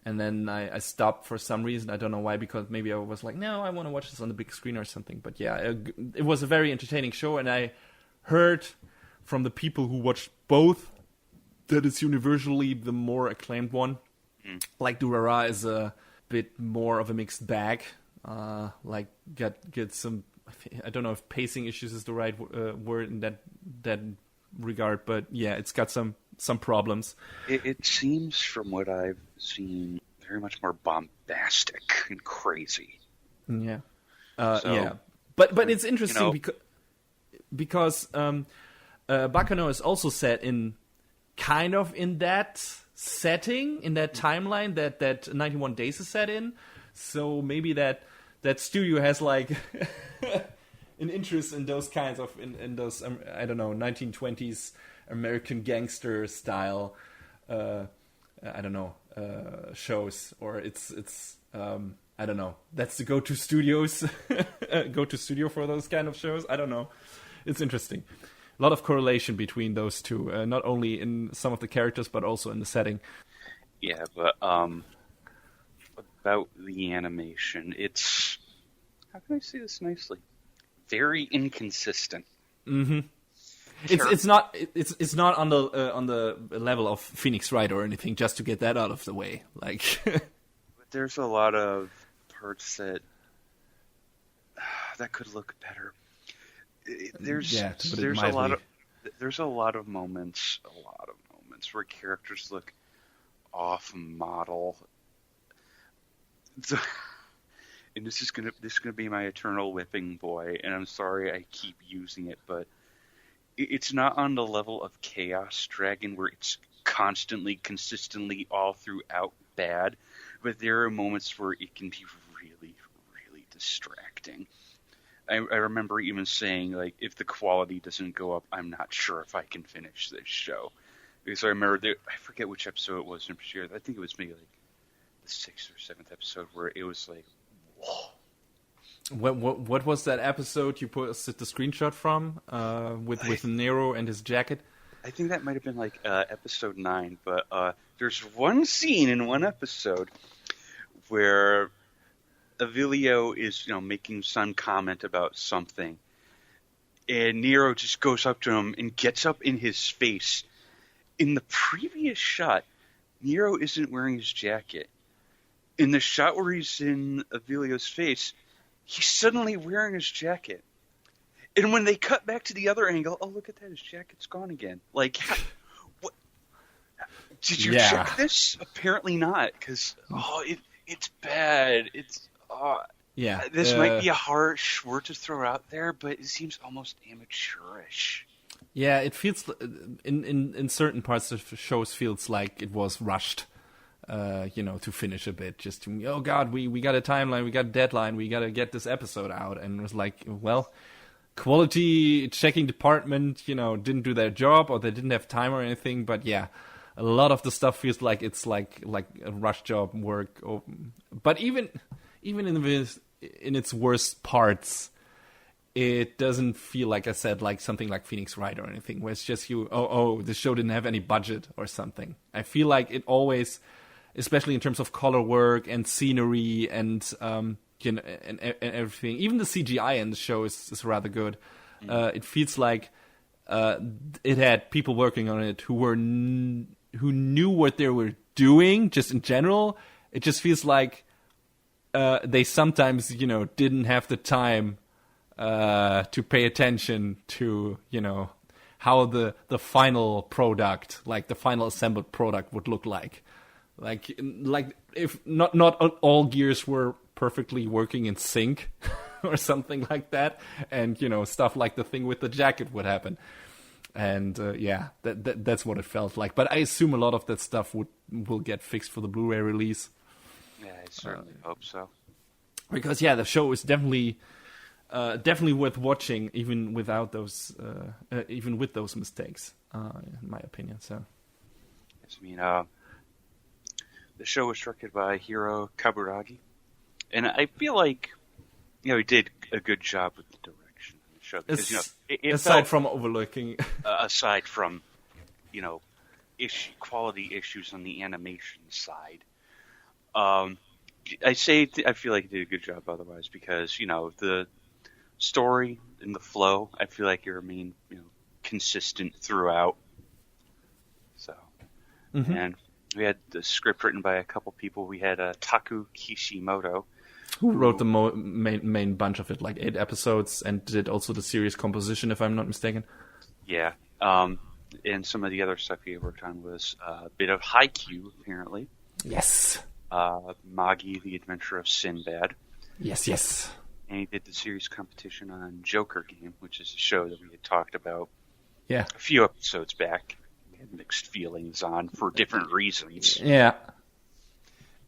And then I stopped for some reason. I don't know why, because maybe I was like, no, I want to watch this on the big screen or something. But yeah, it was a very entertaining show. And I heard from the people who watched both that it's universally the more acclaimed one. Like Durara is a bit more of a mixed bag. Like get some, I don't know if pacing issues is the right word in that regard. But yeah, it's got some problems. It seems, from what I've seen, very much more bombastic and crazy. Yeah, yeah. But it's interesting, because Baccano is also set in kind of in that setting, in that timeline that 91 Days is set in. So maybe that studio has like an interest in those kinds of in those I don't know, 1920s American gangster style shows, or it's I don't know, that's the go-to studio for those kind of shows. I don't know, it's interesting. A lot of correlation between those two, not only in some of the characters but also in the setting. Yeah, but about the animation, it's, how can I say this nicely, very inconsistent. It's not on the level of Phoenix Wright or anything, just to get that out of the way. Like, but there's a lot of parts that could look better. There's a lot of moments where characters look off model. And this is gonna be my eternal whipping boy, and I'm sorry I keep using it, but it's not on the level of Chaos Dragon where it's constantly, consistently, all throughout bad, but there are moments where it can be really, really distracting. I remember even saying, like, if the quality doesn't go up, I'm not sure if I can finish this show. Because I remember, I forget which episode it was in particular. I think it was maybe like the 6th or 7th episode where it was like, whoa. What was that episode you posted the screenshot from with Nero and his jacket? I think that might have been like episode 9, but there's one scene in one episode where Avilio is, making some comment about something, and Nero just goes up to him and gets up in his face. In the previous shot, Nero isn't wearing his jacket. In the shot where he's in Avilio's face, he's suddenly wearing his jacket. And when they cut back to the other angle, oh, look at that, his jacket's gone again. Like, what? Did you check this? Apparently not, because, it's bad. It's, this might be a harsh word to throw out there, but it seems almost amateurish. Yeah, it feels, in certain parts of the shows, feels like it was rushed. To finish a bit, just to, oh God, we got a timeline, we got a deadline, we got to get this episode out. And it was like, well, quality checking department, didn't do their job, or they didn't have time or anything. But yeah, a lot of the stuff feels like it's like a rush job work. But even in its worst parts, it doesn't feel, like I said, like something like Phoenix Wright or anything, where it's just the show didn't have any budget or something. I feel like it always, especially in terms of color work and scenery and and everything. Even the CGI in the show is rather good. It feels like it had people working on it who knew what they were doing. Just in general, it just feels like they sometimes didn't have the time to pay attention to how the final product, like the final assembled product, would look like. Like if not all gears were perfectly working in sync or something like that, and stuff like the thing with the jacket would happen. And that's what it felt like. But I assume a lot of that stuff will get fixed for the Blu-ray release. Yeah, I certainly hope so. Because the show is definitely worth watching, even without those, even with those mistakes, in my opinion. So, yes, I mean, the show was directed by Hiro Kaburagi, and I feel like he did a good job with the direction of the show. Because aside from overlooking, aside from quality issues on the animation side. I feel like he did a good job otherwise because, the story and the flow, I feel like it remained, consistent throughout. So, and we had the script written by a couple people. We had Taku Kishimoto. Who wrote the main bunch of it, like 8 episodes, and did also the series composition, if I'm not mistaken. Yeah. And some of the other stuff he worked on was a bit of Haikyuu, apparently. Yes. Magi, The Adventure of Sinbad. Yes. And he did the series competition on Joker Game, which is a show that we had talked about a few episodes back. We had mixed feelings on for different reasons. Yeah.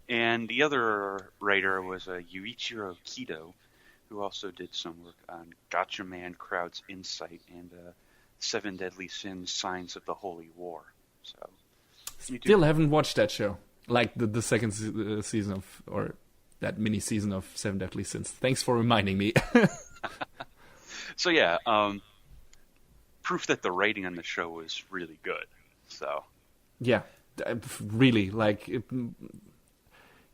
And the other writer was Yuichiro Kido, who also did some work on Gotcha Man Crowd's Insight and Seven Deadly Sins, Signs of the Holy War. So, still haven't watched that show. Like the second season or that mini season of Seven Deadly Sins. Thanks for reminding me. So proof that the writing on the show was really good. So really, like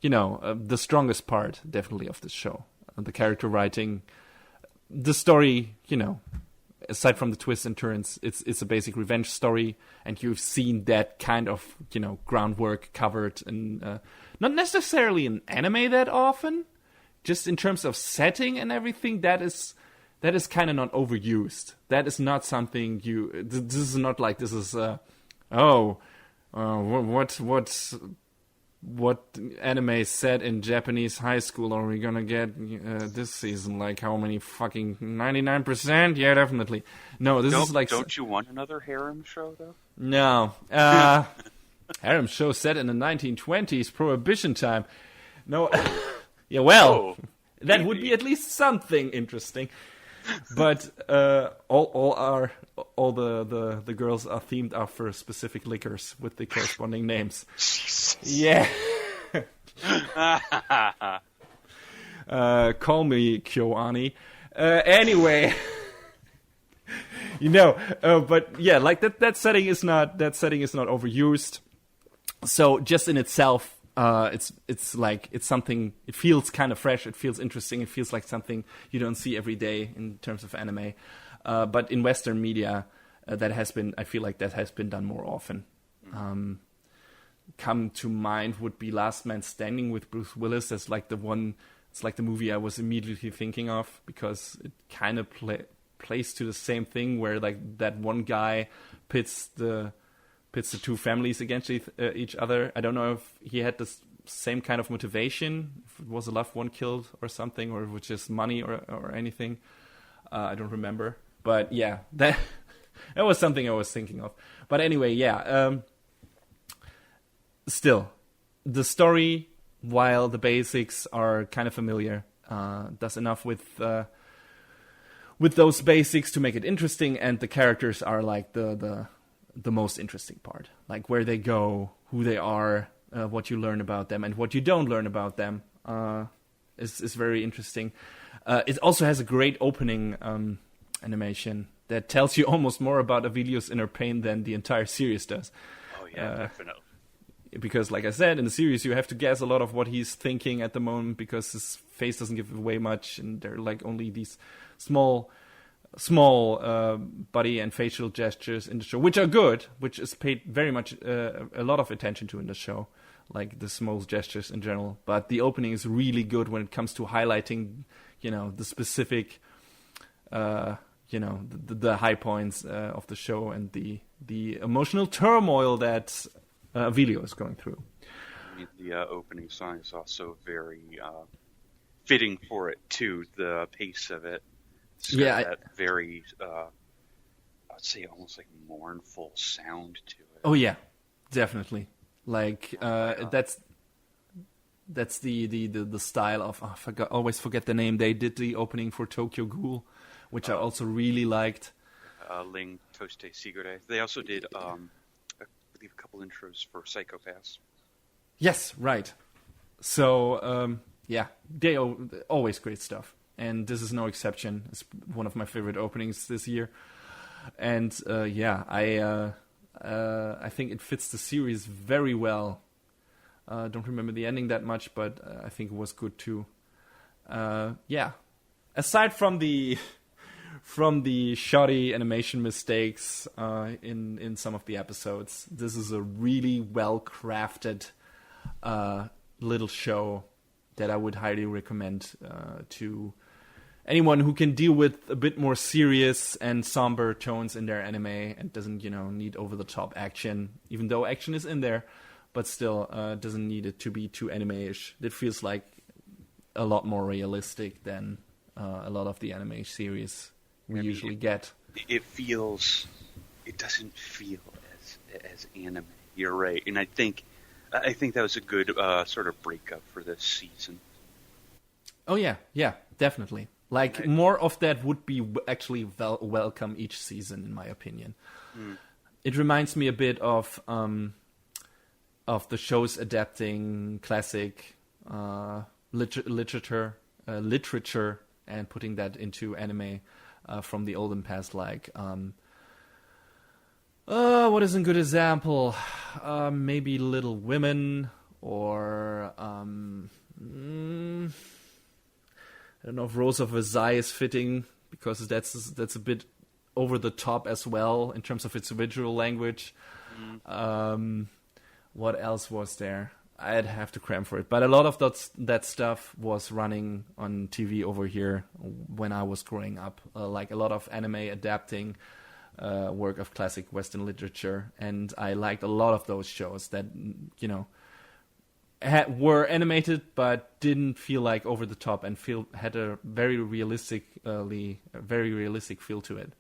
the strongest part definitely of the show, the character writing, the story. Aside from the twists and turns, it's a basic revenge story, and you've seen that kind of groundwork covered in not necessarily in anime that often, just in terms of setting and everything. That is kind of not overused. That is not something this is not like this is what anime set in Japanese high school are we gonna get this season? Like how many fucking 99%? Yeah, definitely. No, this is like. Don't you want another harem show though? No, harem show set in the 1920s, Prohibition time. No, yeah, well, that would be at least something interesting. But all the girls are themed after specific liquors with the corresponding names. Yeah. Call me KyoAni. Anyway, but yeah, like that setting is not overused. So just in itself, it's something. It feels kind of fresh. It feels interesting. It feels like something you don't see every day in terms of anime. But in Western media, I feel like that has been done more often. Come to mind would be Last Man Standing with Bruce Willis. That's like the one. It's like the movie I was immediately thinking of because it kind of plays to the same thing where like that one guy pits the two families against each other. I don't know if he had the same kind of motivation, if it was a loved one killed or something, or if it was just money or anything. I don't remember. But yeah, that was something I was thinking of. But anyway, still, the story, while the basics are kind of familiar, does enough with those basics to make it interesting, and the characters are like the most interesting part, like where they go, who they are, what you learn about them, and what you don't learn about them is very interesting. It also has a great opening animation that tells you almost more about Avilio's inner pain than the entire series does. Oh yeah, definitely. Because, like I said, in the series you have to guess a lot of what he's thinking at the moment because his face doesn't give away much, and there are like only these small body and facial gestures in the show, which are good, which is paid very much a lot of attention to in the show, like the small gestures in general. But the opening is really good when it comes to highlighting, the specific, the high points of the show and the emotional turmoil that Avilio is going through. mean, the opening song is also very fitting for it too. The pace of it. It's got that very, I'd say, almost like mournful sound to it. Oh yeah, definitely. Like that's the style of always forget the name. They did the opening for Tokyo Ghoul, which I also really liked. Ling Toste Sigure. They also did, I believe, a couple intros for Psychopaths. Yes, right. So they always great stuff, and this is no exception. It's one of my favorite openings this year, and I think it fits the series very well. Don't remember the ending that much, but I think it was good too. Aside from the shoddy animation mistakes in some of the episodes, this is a really well crafted little show that I would highly recommend to anyone who can deal with a bit more serious and somber tones in their anime and doesn't, need over-the-top action, even though action is in there, but still doesn't need it to be too anime-ish. It feels like a lot more realistic than a lot of the anime series we usually get. It doesn't feel as anime. You're right, and I think that was a good sort of breakup for this season. Oh yeah, definitely. Like more of that would be actually welcome each season, in my opinion. It reminds me a bit of the shows adapting classic literature and putting that into anime from the olden past. Like, what is a good example? Maybe Little Women, or I don't know if Rose of Versailles is fitting, because that's a bit over the top as well in terms of its visual language. What else was there? I'd have to cram for it. But a lot of that stuff was running on TV over here when I was growing up. Like a lot of anime adapting work of classic Western literature. And I liked a lot of those shows that, were animated but didn't feel like over the top and had a very realistic feel to it.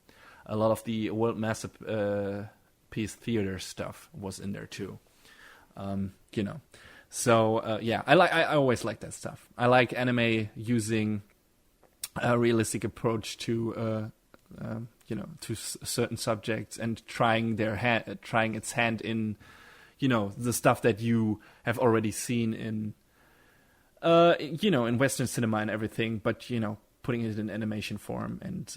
A lot of the world masterpiece theater stuff was in there too. So I always like that stuff. I like anime using a realistic approach to to certain subjects and trying its hand in the stuff that you have already seen in in Western cinema and everything, but putting it in animation form and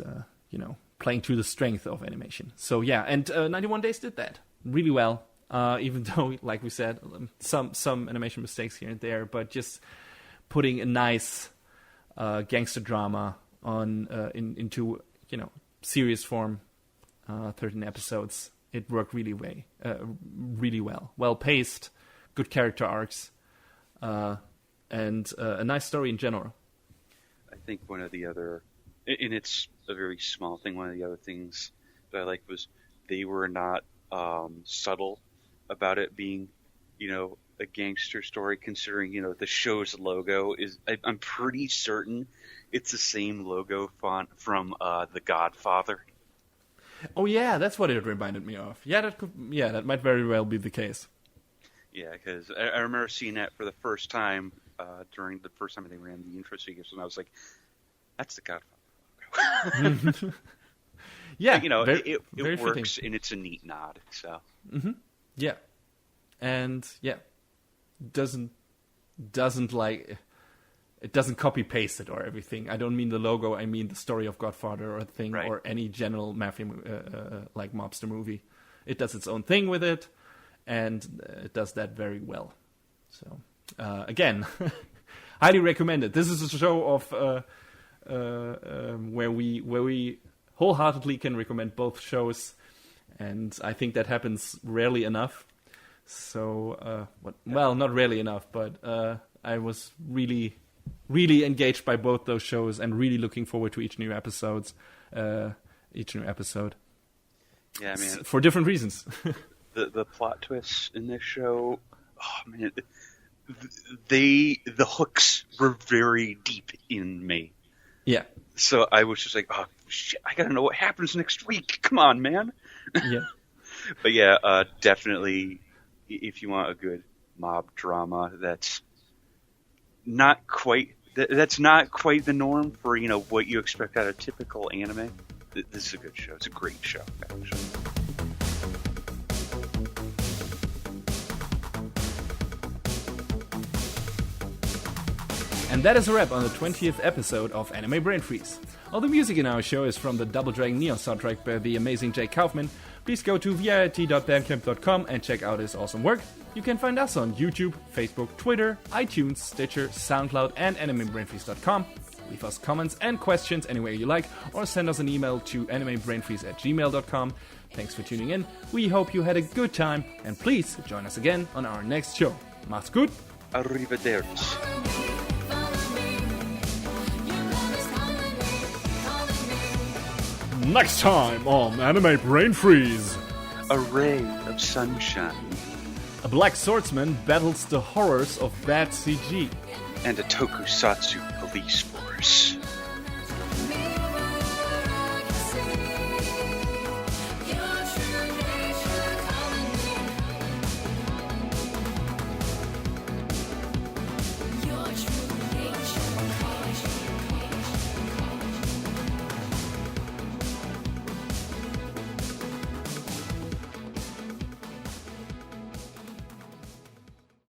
playing to the strength of animation. So and 91 Days did that really well. Even though, like we said, some animation mistakes here and there, but just putting a nice gangster drama on into serious form, 13 episodes. It worked really well. Well paced, good character arcs, and a nice story in general. I think one of the other, and it's a very small thing, one of the other things that I liked was they were not subtle about it being, a gangster story, considering, the show's logo is, I'm pretty certain it's the same logo font from The Godfather. Oh yeah, that's what it reminded me of. That might very well be the case. Yeah, because I remember seeing that for the first time during the first time they ran the intro sequence, and I was like, that's The Godfather. Yeah, but, it works, fitting. And it's a neat nod. So. Mm-hmm. Yeah, and doesn't copy paste it or everything. I don't mean the logo. I mean the story of Godfather or thing, right, or any general mafia like mobster movie. It does its own thing with it, and it does that very well. So again, highly recommend it. This is a show of where we wholeheartedly can recommend both shows, and I think that happens rarely enough. So, not rarely enough, but I was really engaged by both those shows and really looking forward to each new episode. Yeah, I mean, for different reasons. the plot twists in this show, oh man, the hooks were very deep in me. Yeah. So I was just like, oh shit, I gotta know what happens next week. Come on, man. Yeah. But yeah, definitely, if you want a good mob drama, that's not quite the norm for what you expect out of typical anime. This is a good show. It's a great show, actually. And that is a wrap on the 20th episode of Anime Brain Freeze. All the music in our show is from the Double Dragon Neon soundtrack by the amazing Jake Kaufman. Please go to vit.bandcamp.com and check out his awesome work. You can find us on YouTube, Facebook, Twitter, iTunes, Stitcher, SoundCloud, and animebrainfreeze.com. Leave us comments and questions anywhere you like, or send us an email to animebrainfreeze@gmail.com. Thanks for tuning in. We hope you had a good time, and please join us again on our next show. Macht's gut. Arrivederci. Next time on Anime Brain Freeze. A ray of sunshine. A black swordsman battles the horrors of bad CG. And a tokusatsu police force.